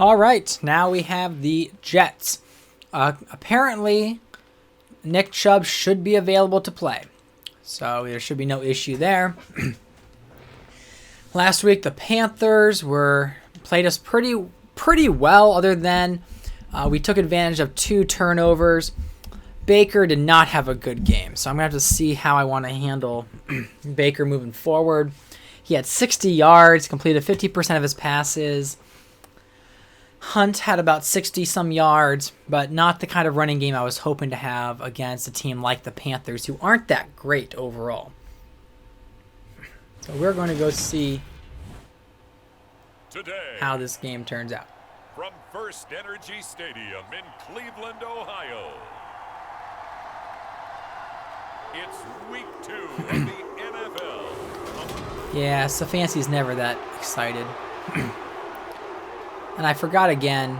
All right, now we have the Jets. Apparently, Nick Chubb should be available to play, so there should be no issue there. Last week, the Panthers played us pretty well, other than we took advantage of 2 turnovers. Baker did not have a good game, so I'm going to have to see how I want to handle Baker moving forward. He had 60 yards, completed 50% of his passes. Hunt had about 60-some yards, but not the kind of running game I was hoping to have against a team like the Panthers, who aren't that great overall. So we're going to go see how this game turns out. From First Energy Stadium in Cleveland, Ohio, it's week 2 of the NFL. Yeah, Stefanski's never that excited. And I forgot again.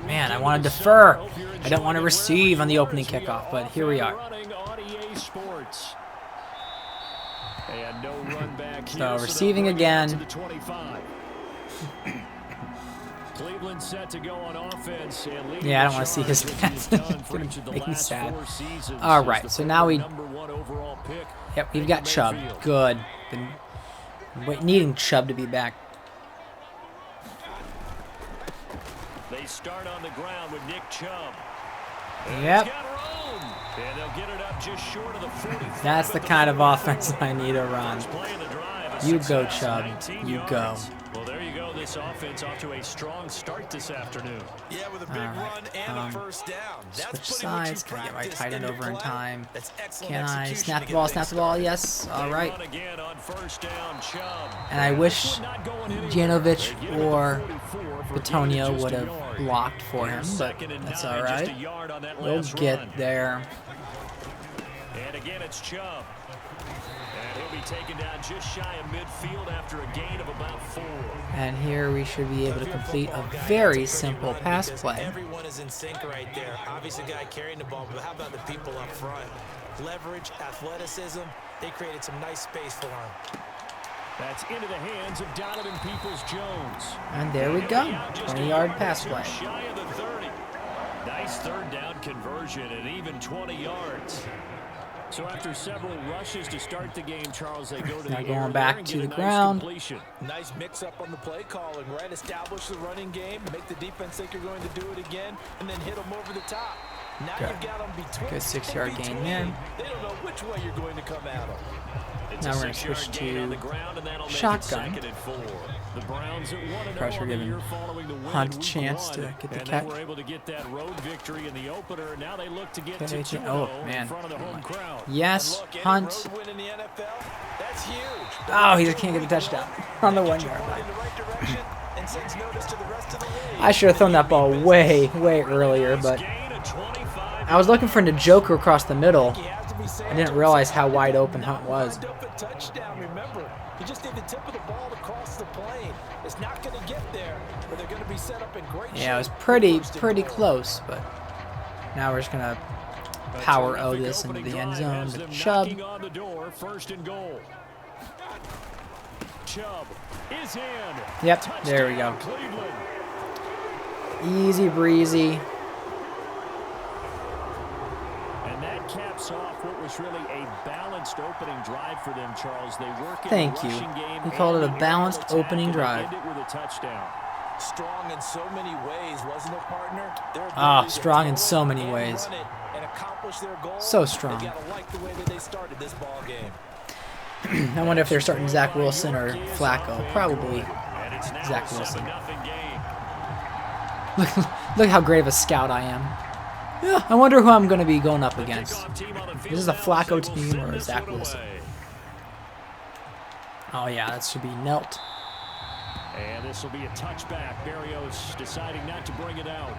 Man, I want to defer. I don't want to receive on the opening kickoff, but here we are. So receiving again. Cleveland set to go on offense. Yeah, I don't want to see his pass. It's going to make me sad. All right, so now we've got Chubb. Good. Been needing Chubb to be back. They start on the ground with Nick Chubb. Yep. And they'll get it up just short of the 45. That's the kind of offense I need to run. You go, Chubb. You go. Well, there you go. This offense off to a strong start this afternoon. Yeah, with a big run and a first down. Switch sides. Can I get my tight end over in time? Can I snap the ball? Snap the ball? Yes. All right. And I wish Janovich or Bitonio would have blocked for him, but that's all right. We'll get there. And again, it's Chubb. And he'll be taken down just shy of midfield after a gain of about 4. And here we should be able to complete a very simple pass play. Everyone is in sync right there. Obviously, the guy carrying the ball, but how about the people up front? Leverage, athleticism. They created some nice space for him. That's into the hands of Donovan Peoples-Jones. And there we go. 20-yard pass play. Shy of the 30. Nice third down conversion and even 20 yards. So after several rushes to start the game, Charles, they go to now the going back to the ground. Nice mix-up on the play calling, right? Establish the running game, make the defense think you're going to do it again, and then hit them over the top. Now you've got them between. Good 6-yard gain there. They don't know which way you're going to come at them. Now we're going to switch to shotgun. Pressure giving Hunt a chance to get the catch. Oh, man. Yes, Hunt. Oh, he just can't get the touchdown on the 1-yard line. I should have thrown that ball way earlier, but I was looking for Njoku across the middle. I didn't realize how wide open Hunt was. Touchdown, remember. You just need the tip of the ball across the plane. It's not going to get there, but they're going to be set up in great shape. Yeah, it was pretty close, but now we're just going to power O this into the end zone to Chubb. Yep, there we go. Easy breezy. Caps off what was really a balanced opening drive for them, Charles. They work in Thank you. He called it a balanced opening drive. Strong in so many ways, wasn't it, partner? Ah, strong in so many ways. So strong. I wonder if they're starting Zach Wilson or Flacco. Probably Zach Wilson. Look how great of a scout I am. Yeah, I wonder who I'm going to be going up against. This is a Flacco team or a Zach Wilson. Oh, yeah, that should be Nelt. And this will be a touchback. Barrios deciding not to bring it out.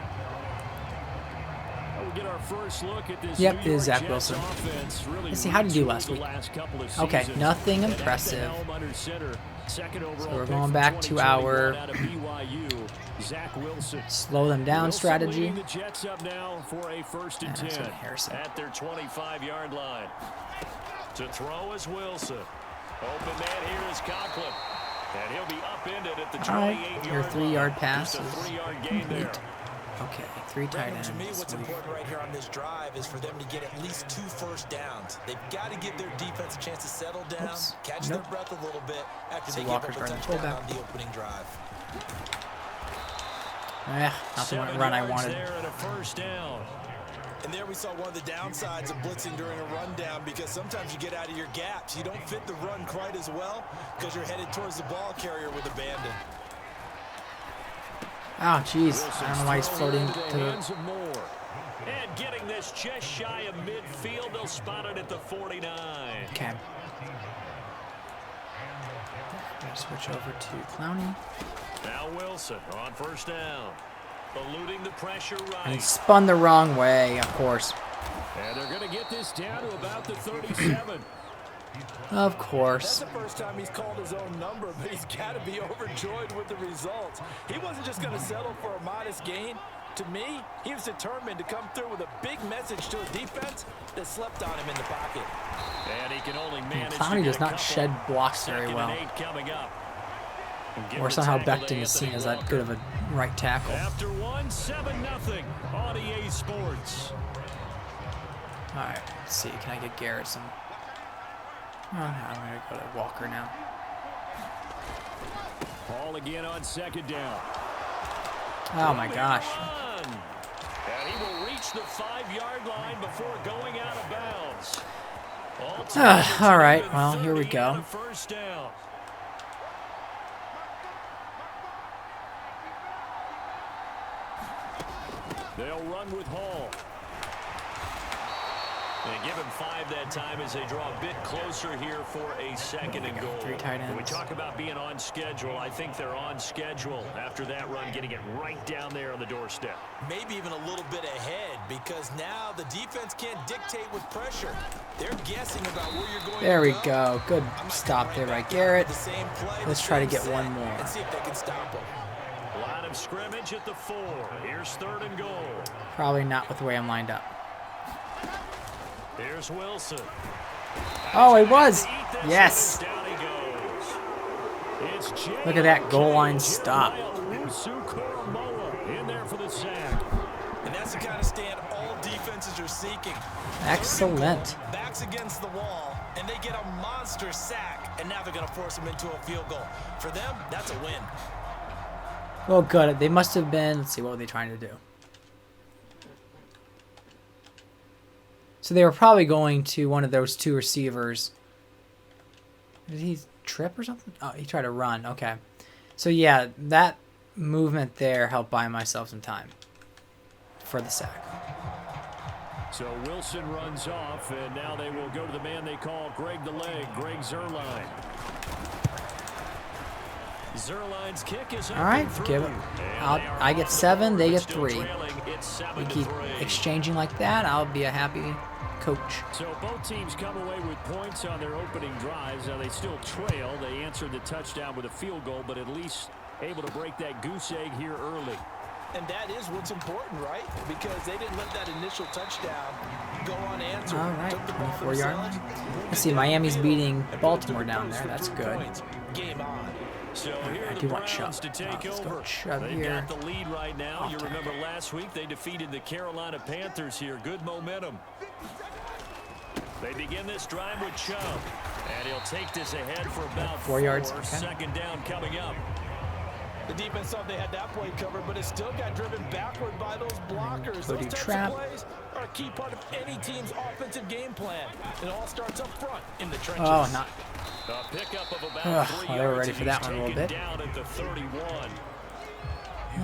We'll get our first look at this. Yep, it is Zach Wilson. Let's see, how did he do last week? Okay, nothing impressive. So we're going back to our slow them down strategy. And Harrison. At their 25-yard line. To throw is Wilson. Open man here is Conklin. And he'll be upended at the All right, 28-yard your 3-yard pass Just a is 3-yard gain there. complete. Okay, 3 tight Brandon, to me, ends. what's important right here on this drive is for them to get at least 2 first downs. They've got to give their defense a chance to settle down, catch their breath a little bit after they give up a touchdown on the opening drive. Not the run I wanted. There and a first down. And there we saw one of the downsides of blitzing during a rundown, because sometimes you get out of your gaps. You don't fit the run quite as well because you're headed towards the ball carrier with abandon. Oh, jeez. I don't know why he's floating to the... And getting this just shy of midfield, they'll spot it at the 49. Okay. Gonna switch over to Clowney. Now Wilson on first down. Eluding the pressure right. And he spun the wrong way, of course. And they're going to get this down to about the 37. Of course. That's the first time he's called his own number, but he's got to be overjoyed with the results. He wasn't just going to settle for a modest gain. To me, he was determined to come through with a big message to a defense that slept on him in the pocket. And he can only manage Clowney does not shed blocks very well. Or somehow Becton is seen as that good of a right tackle. After 7-0 on EA Sports. All right, let's see. Can I get Garrett some? Oh, I'm going to go to Walker now. Ball again on second down. Oh, my gosh. And he will reach the 5-yard line before going out of bounds. All right, well, here we go. First down. They'll run with Hall. They give him 5 that time as they draw a bit closer here for a second and goal. 3 tight ends. When we talk about being on schedule, I think they're on schedule after that run, getting it right down there on the doorstep. Maybe even a little bit ahead, because now the defense can't dictate with pressure. They're guessing about where you're going. There we go. Good stop there by Garrett. Let's try to get one more. And see if they can stop him. Line of scrimmage at the 4. Here's 3rd and goal. Probably not with the way I'm lined up. Here's Wilson. Oh, it was. Yes. Down he goes. Look at that goal line stop. In there for the sack. And that's the kind of stand all defenses are seeking. Excellent. Backs against the wall, and they get a monster sack, and now they're going to force them into a field goal. For them, that's a win. Well, good. They must have been. Let's see. What were they trying to do? So they were probably going to one of those 2 receivers. Did he trip or something? Oh, he tried to run. Okay. So, yeah, that movement there helped buy myself some time for the sack. So Wilson runs off, and now they will go to the man they call Greg the Leg, Greg Zuerlein. Zuerlein's kick is up. All right, give it. I get 7, they get 3. We keep exchanging like that, I'll be a happy coach. So both teams come away with points on their opening drives. Now they still trail. They answered the touchdown with a field goal, but at least able to break that goose egg here early. And that is what's important, right? Because they didn't let that initial touchdown go unanswered. All right, 24-yard line. Let's see, Miami's beating Baltimore down there. That's good. Game on. So here I are do the want Browns Chubb. to take Let's go over. Chubb They've here. got the lead right now. You Okay. remember last week they defeated the Carolina Panthers here. Good momentum. They begin this drive with Chubb. And he'll take this ahead for about 4 yards. Okay. Second down coming up. The defense thought they had that play covered, but it still got driven backward by those blockers. Go to Those types trap. of plays are a key part of any team's offensive game plan. It all starts up front in the trenches. Oh, not. A pickup of about Ugh, 3 well, they were yards, ready and for that he's one a little taken bit. down at the 31.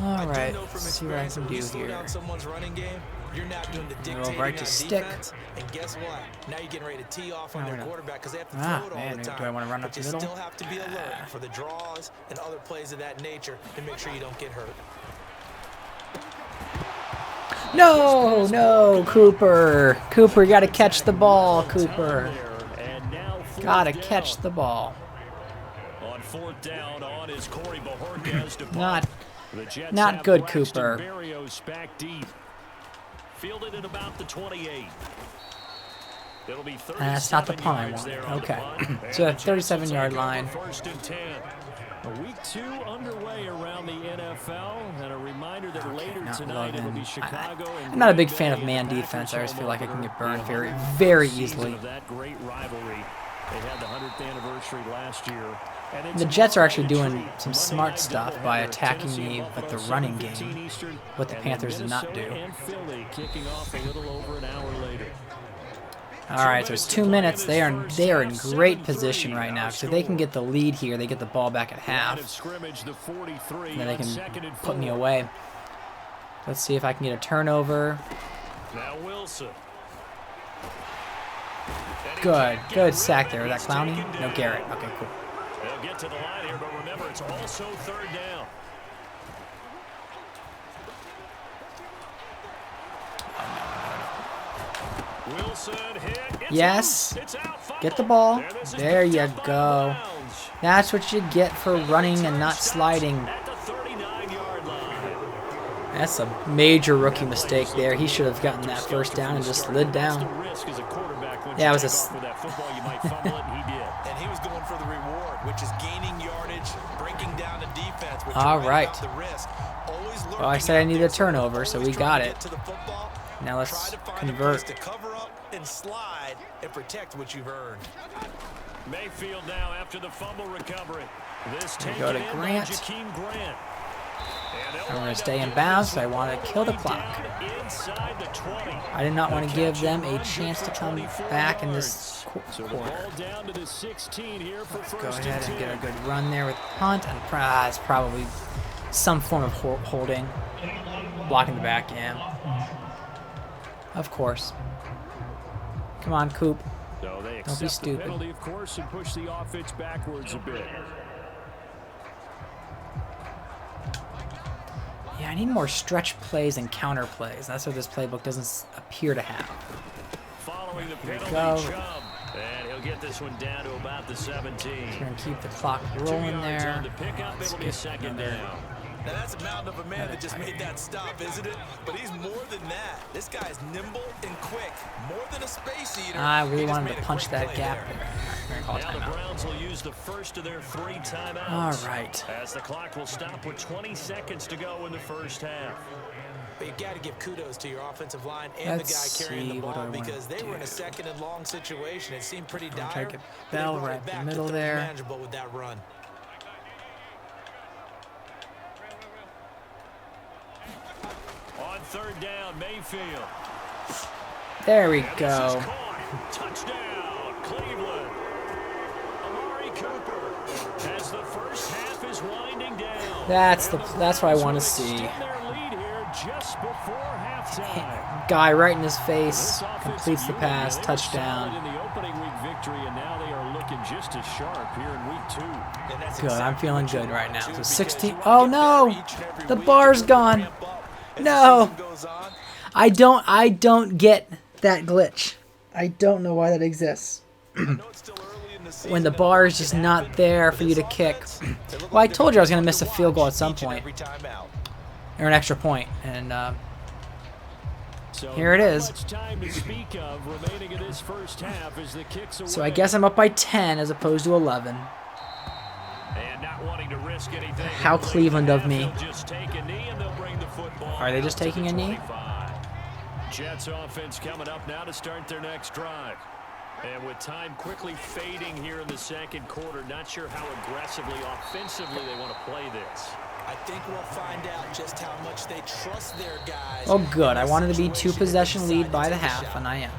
All right, know from let's see what I experience can when do you slow here. down someone's running game, you're not doing the Roll dictating right to on stick. defense. And guess what? Now you're getting ready to tee off on Now their we're not- quarterback because they have to Ah, throw it all man, the do time. I wanna run up but you the middle? still have to be alert for the draws and other plays of that nature to make sure you don't get hurt. No, no, Cooper. Cooper, you got to catch the ball, Cooper. And now Got to fourth catch down. the ball. On 4th down on is Corey Bajorquez to punt. Not The Jets not have good, Braxton Cooper. Berrios back deep. Fielded at about the 28. It'll be 37 That's not the punt I yards wanted. there on the Okay. punt. So And a the Jets will 37-yard take over line. 1st and 10. Week 2 underway around the NFL, and a reminder that later not tonight it'll Logan. be Chicago. I'm not a big fan of man defense. I always feel like I can get burned very, very easily. Of that great rivalry. They had the 100th anniversary last year. The Jets are actually doing some smart stuff by attacking me with the running game, what the Panthers did not do. And Philly kicking off a little over an hour later. All right, so it's 2 minutes. They are in great position right now. So if they can get the lead here, they get the ball back at half. And then they can put me away. Let's see if I can get a turnover. Now Wilson. Good sack there. Was that Clowney? No, Garrett. Okay, cool. They'll get to the line here, but remember, it's also third down. Wilson hit. Yes. Get the ball. There you go. That's what you get for running and not sliding. That's a major rookie mistake there. He should have gotten that first down and just slid down. Yeah, it was a... And he was going for the reward, which is gaining yardage, breaking down the defense. All right. Well, I said I needed a turnover, so we got it. Now let's convert. To cover up and slide and protect what you've earned. Mayfield now after the fumble recovery. This we go to Grant. I'm going to stay in bounds, so I want to kill the clock. I did not want to give them a chance to come back in this quarter. Let's go ahead and get a good run there with punt, and it's probably some form of holding. Blocking the back end. Of course. Come on, Coop. Don't be stupid. Penalty, of course, and push the offense backwards a bit. Yeah, I need more stretch plays and counter plays. That's what this playbook doesn't appear to have. Following the penalty, go. And he'll get this one down to about the 17. We're going to keep the clock rolling there. Let's get second down. Now that's a mountain of a man that just made that stop, isn't it? But he's more than that. This guy's nimble and quick, more than a space eater. I really wanted to punch that gap there. Now the Browns will use the first of their 3 timeouts. All right. As the clock will stop with 20 seconds to go in the first half. But you've got to give kudos to your offensive line and the guy carrying the ball because they were in a second and long situation. It seemed pretty dire. Try to get Bell right in the middle there. Manageable with that run. On third down, Mayfield. There we go. Touchdown, Cleveland. Amari Cooper as the first half is winding down. That's what I want to see. Guy right in his face, completes the pass, touchdown. In the opening week victory, and now they are looking just as sharp here in week 2. Good, I'm feeling good right now. So 16. Oh no, the bar's gone. No, I don't get that glitch. I don't know why that exists. When the bar is just not there for you to kick. Well, I told you I was going to miss a field goal at some point. Or an extra point. And here it is. So I guess I'm up by 10 as opposed to 11. How Cleveland of me. Are they just taking a knee? Jets offense coming up now to start their next drive. And with time quickly fading here in the second quarter, not sure how aggressively, offensively they want to play this. I think we'll find out just how much they trust their guys. Oh, good. I wanted to be 2-possession lead by the half, and I am.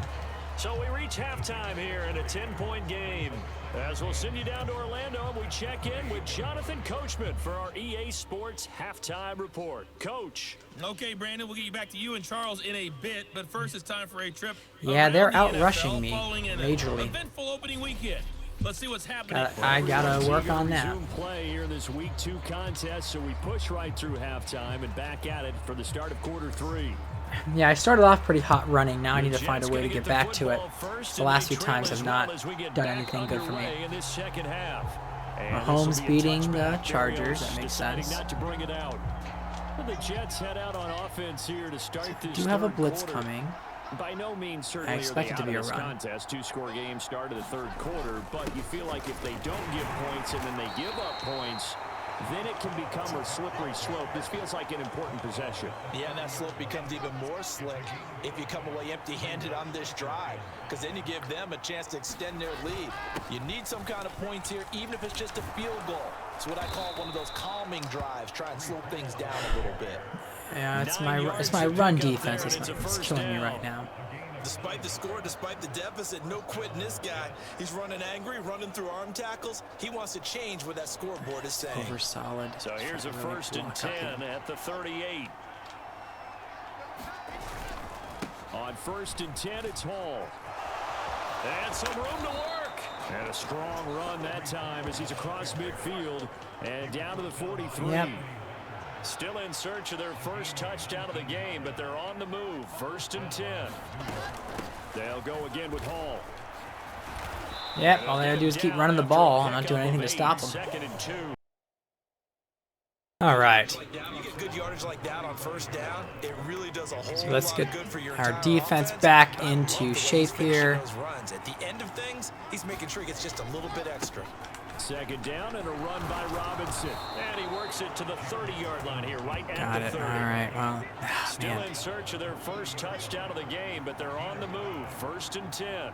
So we reach halftime here in a 10-point game. As we'll send you down to Orlando, we check in with Jonathan Coachman for our EA Sports Halftime Report. Coach. Okay, Brandon, we'll get you back to you and Charles in a bit, but first it's time for a trip. Yeah, they're the out-rushing me majorly. majorly. Eventful opening weekend. Let's see what's happening. I gotta work on that. Play here in this week 2 contest, so we push right through halftime and back at it for the start of quarter 3. Yeah, I started off pretty hot running. Now I need to find a way to get back to it. The last few times have not done anything good for me. Mahomes beating the Chargers. That makes sense. The Jets head out on offense here to start this. Do have a blitz coming. By no means certainly I expect it to be a run. contest. 2-score game start of the third quarter, but you feel like if they don't give points and then they give up points, then it can become a slippery slope. This feels like an important possession. Yeah, and that slope becomes even more slick if you come away empty-handed on this drive, because then you give them a chance to extend their lead. You need some kind of points here, even if it's just a field goal. It's what I call one of those calming drives. Try and slow things down a little bit. Yeah, it's my run defense that's killing me right now. Despite the score, despite the deficit, no quitting this guy. He's running angry, running through arm tackles. He wants to change what that scoreboard is saying. Over solid. So here's a really 1st and 10 at the 38. On 1st and 10, it's Hall. And some room to work. And a strong run that time as he's across midfield and down to the 43. Yep. Still in search of their first touchdown of the game, but they're on the move. 1st and 10. They'll go again with Hall. Yep, all they gotta do is keep running the ball. I'm not doing anything to stop them. 2nd and 2. All right. You get good yardage like that on 1st down, it really does a whole So let's lot get of good for your our entire defense offense. back I into love the way shape he's finishing here. those runs. At the end of things, he's making sure he gets just a little bit extra. 2nd down and a run by Robinson. And he works it to the 30-yard line here, right Got at the it. 30. All right. Well, Still man. in search of their first touchdown of the game, but they're on the move. 1st and 10.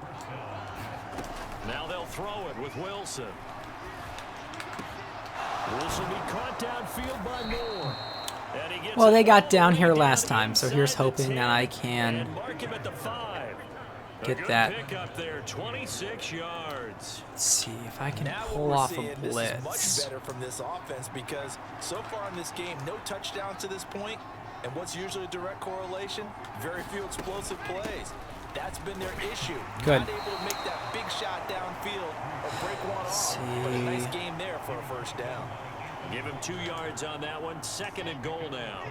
Now they'll throw it with Wilson. Wilson be caught downfield by Moore. And he gets Well, they it got all down the way here down last to time, so inside here's the hoping 10. that I can And mark him at the 5. get a good that. pick up there, 26 yards. Let's see if I can Now pull what we're off seeing, a this is blitz. much better from this offense because so far in this game, no touchdowns to this point, and what's usually a direct correlation? Very few explosive plays. That's been their issue. Good. Not able to make that big shot downfield or break one off. But a nice game there for a 1st down. Give him 2 yards on that one. 2nd and goal now.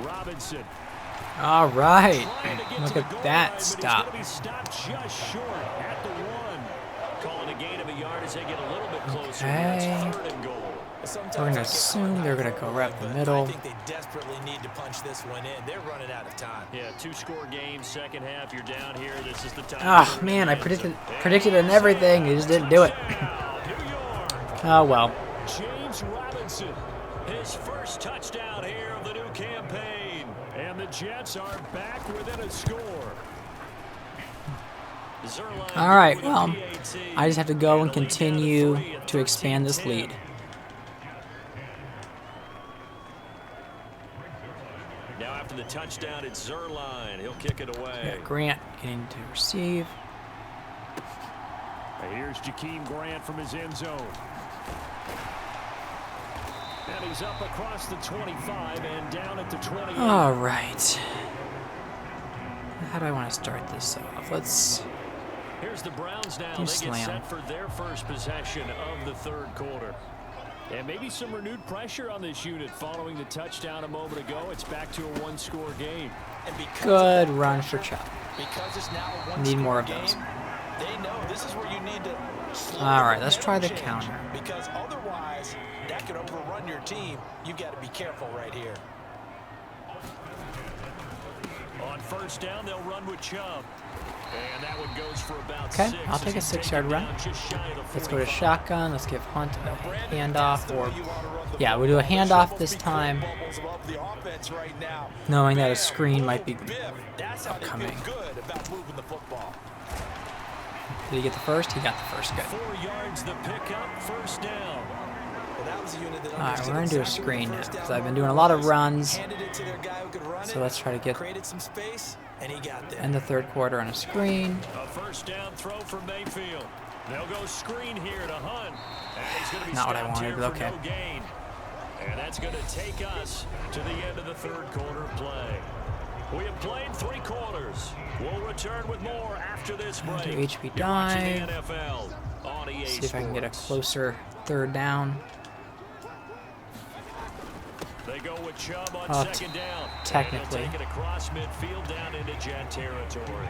Robinson. All right. Trying to get Look to the at goal that line, but stop. He's going to be stopped just short at the 1. Calling a gain of a yard as they get a little bit closer. Okay. It's 3rd and goal. Sometimes We're I gonna get assume caught they're up gonna in go the right moment, the but middle. I think they desperately need to punch this one in. They're running out of time. Yeah, 2-score game, 2nd half. You're down here. This is the time. Oh man, I predicted it and everything. They just didn't do it. New York. Oh well. James Robinson, his first touchdown here of the new campaign. And the Jets are back within a score. Zerline All right. with a Well, PAT. I just have to go and the lead down to continue 3 at to expand this 13-10. lead. Now after the touchdown, it's Zerline. He'll kick it away. Yeah, Grant getting to receive. And here's Jakeem Grant from his end zone. And he's up across the 25 and down at the 28. All right. How do I want to start this off? Let's. Here's the Browns now. Do They slam. get set for their first possession of the 3rd quarter. And maybe some renewed pressure on this unit following the touchdown a moment ago. It's back to a 1-score game. And because Good of that run pressure, for Chubb. Because it's now a Need more one-score of those. game, they know this is where you need to slow All right, the let's try the change, counter. because otherwise that could overrun your team. You got to be careful right here. On 1st down, they'll run with Chubb. And that one goes for about Okay, 6. I'll take a as he's 6-yard taken run. down just shy of the Let's go to 45. shotgun. Let's give Hunt a Brandon, handoff, that's the or way you want to run the yeah, ball. we'll do a There should handoff almost this be time, bubbles above the offense right now. knowing that a Bam, screen might be boom, biff. That's how they upcoming. feel good about moving the football. Did he get the first? He got the first. Good. 4 yards the pickup, 1st down. Well, that was a unit that All right, understood we're gonna do a exactly screen what now the first because down I've been marker doing a lot of was, runs. handed it to their guy who could run So it, let's try to get created some space, and he got there. in the 3rd quarter on a screen. A 1st down throw for Mayfield. They'll go screen here to Hunt. And he's going to be Not what I stopped wanted, here but for okay. no gain. And that's going to take us to the end of the 3rd quarter play. We have played 3 quarters. We'll return with more after this break. Do HB You're watching dive. the NFL on EA See if I can get a Sports. closer 3rd down. They go with Chubb on Oh, 2nd down. technically. And they'll take it across midfield down into Jet territory.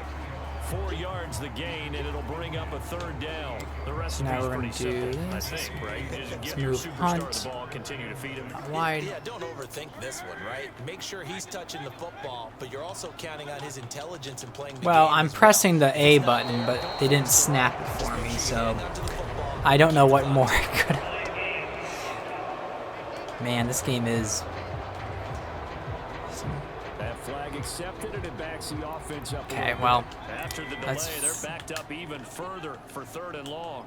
4 yards the gain, and it'll bring up a third down. The rest Now of we're pretty gonna do simple, I this. think, right? Just give Let's your move superstar punt. the ball, continue to feed him. Wide. Yeah, don't overthink this one, right? Make sure he's touching the football, but you're also counting on his intelligence in playing the Well, game I'm as pressing well. the A button, but they didn't snap it for me, so I don't know what more I could. Man, this game is. That flag accepted, and it backs the offense up. Okay, well, After the delay, that's they're backed up even further for 3rd and long.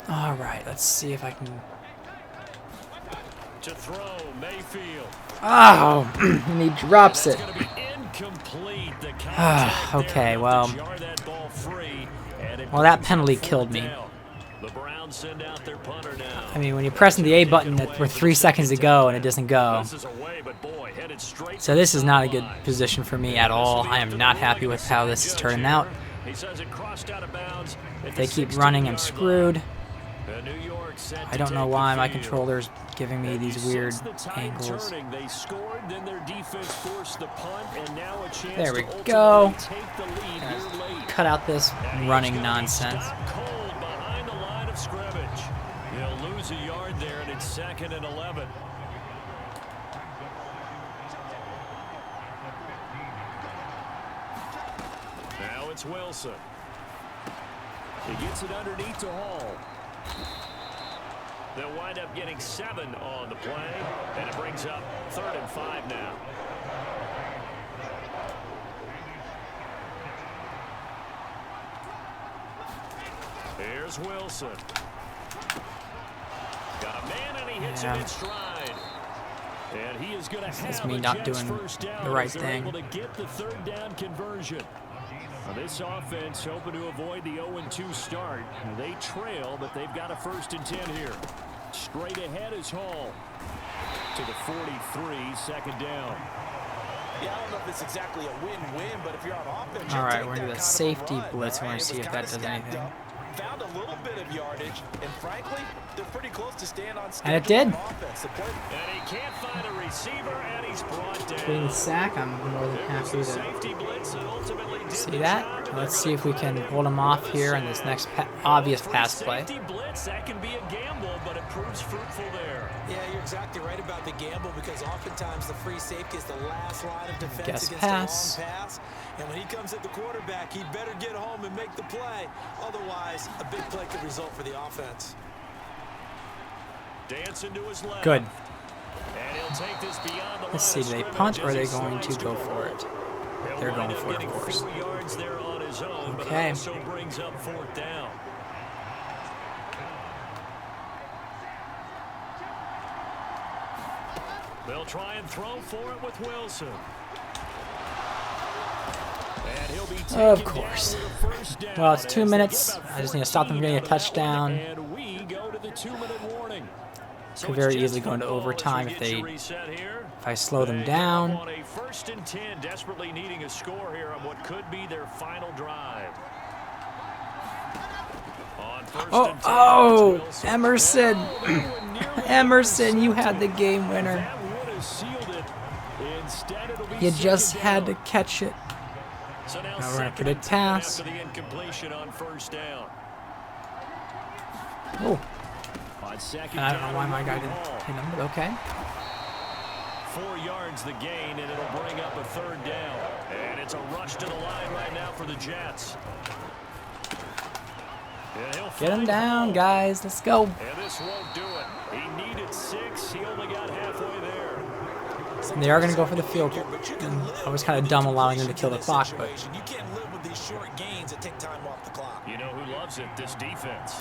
all right. Let's see if I can. To throw, Mayfield. Oh, and he drops That's it. going to be incomplete. The contact Okay, there well. to jar that ball free, and it Well, that brings penalty up killed 4th me. down. The Browns send out their punter now. I mean, when you're pressing the A button for 3 seconds to go and it doesn't go. This is away, but boy, headed straight So this is not a good position for me at all. I am not happy with how this is turning out. He says it crossed out of bounds. If they keep running, I'm screwed. The New York set I to don't know take why the my field. controller's giving me And these you weird sense the tide angles. turning. They scored, then their defense forced the punt, and now a chance There we to go. ultimately take the lead here late. Cut out this And he's running gonna be nonsense. stopped cold behind the line of scrimmage. He'll lose a yard there, and it's 2nd and 11. Now it's Wilson. He gets it underneath to Hall. They'll wind up getting 7 on the play, and it brings up 3rd and 5 now. Here's Wilson. Got a man, and he hits him in stride. And he is going to This is have me a not Jets doing first down the right as they're thing. able to get the 3rd down conversion. Now, this offense hoping to avoid the 0-2 start. Now, they trail, but they've got a 1st and 10 here. Straight ahead is Hall. To the 43, 2nd down. Yeah, I don't know if it's exactly a win-win, but if you're on offense, All you'll right, take we're gonna do that a kind of safety run, blitz. We're right? gonna It see was if kinda that does stacked anything. up, found a little bit of yardage, and frankly, they're pretty close to staying on schedule. And it did. on offense. The play- And he can't find a receiver, and he's brought down. Getting the sack, I'm more than It was happy the to safety blitz that ultimately did see the that. job. Let's see if we can hold him off here in this next obvious pass play. Safety blitz, that can be a gamble, but it proves fruitful there. Yeah, you're exactly right about the gamble because oftentimes the free safety is the last line of defense Guess against pass. a long pass. And when he comes at the quarterback, he better get home and make the play. Otherwise, a big play could result for the offense. Dancing to his left. Good. And he'll take this beyond the Let's see, line do of they scrimmage punt or are as they he going to slides go the for ball. it? He'll They're wind going up for it, of getting course. 4 yards there on his own, but Okay. it also brings up 4th down. They'll try and throw for it with Wilson. And he'll be taken Of down course. with a 1st down Well, it's 2 as they minutes. get about I just need to stop them 14 getting a out of that one, touchdown. And we go to the 2-minute warning. So Could it's very Jets easily go into football as we overtime if get they you reset here. if I slow them They down. come up on a 1st and 10, desperately needing a score here on what could be their final drive. On 1st and 10, Oh, it's Wilson. Emerson. Oh, they were nearly Emerson, you intercepted. had the game winner. That would have sealed it. Instead, it'll be You just 2nd had to down. catch it. So now Now we're gonna 2nd predict and 10 pass. after the incompletion on 1st down. Oh, On 2nd and I don't down, know why my guy Hall. didn't hit him, but okay. 4 yards the gain, and it'll bring up a 3rd down. And it's a rush to the line right now for the Jets. And he'll Get him find down, Hall. guys. Let's go. And this won't do it. He needed 6. He only got halfway there. And they are going to go for the field goal. And I was kind of dumb allowing them to kill the clock, but You can't live with these short gains that take time off the clock. You know who loves it? This defense.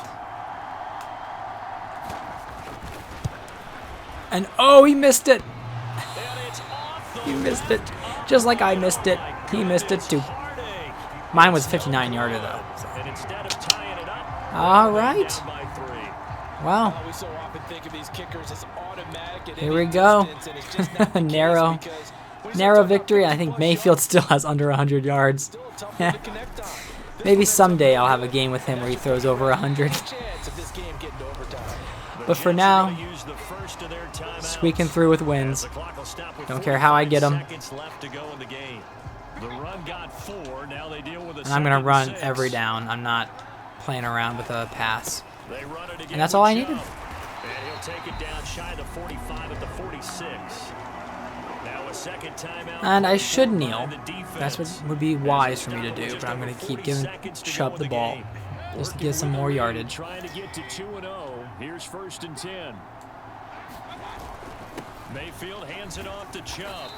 and oh, he missed it. And it's off the He missed it, just like I missed it. He missed it too. heartache. Mine was 59-yarder though. So. And instead of tying it up, All right. down by 3. Well, We so often think of these kickers as automatic at here any we go. distance, and it's just not the case Narrow, because we narrow sometimes victory. I 50 think plus Mayfield yards, still has under 100 yards. still a tough one to connect on. This Maybe one's someday a I'll have a game with him where he throws over 100. chance of this game getting to overtime. But for Jets are now, gonna use the first of their timeouts. squeaking through with wins. The clock will stop with Don't care how I get them. Seconds left to go in the game. The run got 4. Now they deal with a And I'm going to run 2nd and 6. every down. I'm not playing around with a pass. They run it again And that's all I with needed. Chubb. And he'll take it down shy of the 45 at the 46. Now a second timeout. And I should kneel. The defense. That's what would be wise for me to do. But I'm going to keep giving Chubb the ball just to get some more yardage. Trying to get to 2-0. Here's 1st and 10. Mayfield hands it off to Chubb.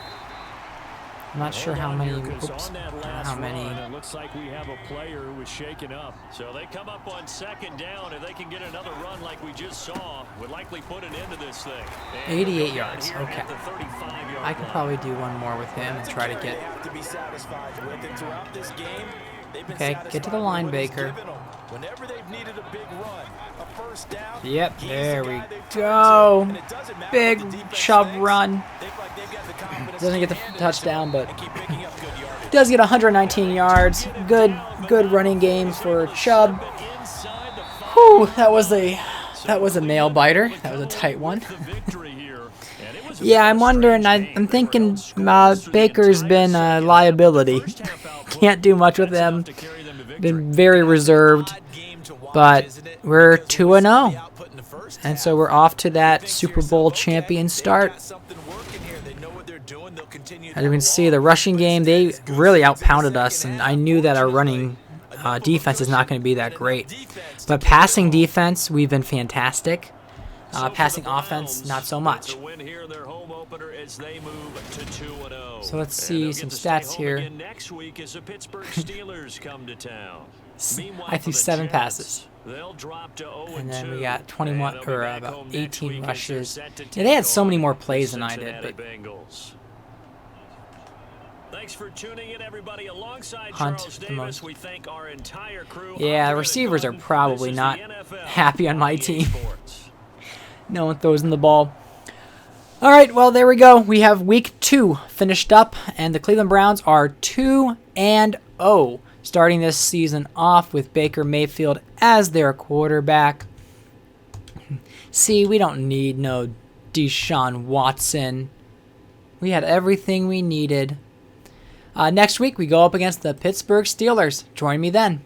I'm not sure how many. Oops. On that last How many? run, it looks like we have a player who was shaken up. So they come up on 2nd down. If they can get another run like we just saw, would likely put an end to this thing. And 88 down yards. here Okay. at the 35-yard I could line. probably do one more with him and try to They get. have to be satisfied with it throughout this game. They've been Okay, get to the satisfied line, with what he's Baker. given them. Whenever they've needed a big run, a first down. Yep, he's there the we guy they've turned go. to. And it doesn't matter Big what the defense Chubb thinks. run. They feel like they've got the confidence Doesn't get to the hand it touchdown, to but and keep picking up good yardage. does get 119 yards. Good running game for Chubb. Inside the 5. Whew, that was a nail biter. That was a tight one. The victory here. And it was a Yeah, I'm very wondering. strange I'm game. thinking They were outscored through the Baker's entire been a second. liability. First half output, Can't do much with that's them. enough to carry them to victory. Been very reserved. But we're 2-0. And so we're off to that Super Bowl champion start. As you can see, the rushing game, they really outpounded us, and I knew that our running defense is not going to be that great. But passing defense, we've been fantastic. Passing offense, not so much. So let's see some stats here. Next week as the Pittsburgh Steelers come to town. I threw 7 passes. They'll drop to 0-2. And then we got 21 And they'll or be back about home next 18 week as rushes. they're set to Yeah, they had take so many on more the plays than I did, Cincinnati but Bengals. Thanks for tuning in, everybody. Alongside Hunt Charles the Davis, most. we thank our entire crew. Yeah, I'm the Brett receivers are Gunn. probably This is not the NFL happy on my EA team. Sports. No one throws in the ball. All right, well, there we go. We have week 2 finished up, and the Cleveland Browns are 2-0, starting this season off with Baker Mayfield as their quarterback. See, we don't need no DeShaun Watson. We had everything we needed. Next week, we go up against the Pittsburgh Steelers. Join me then.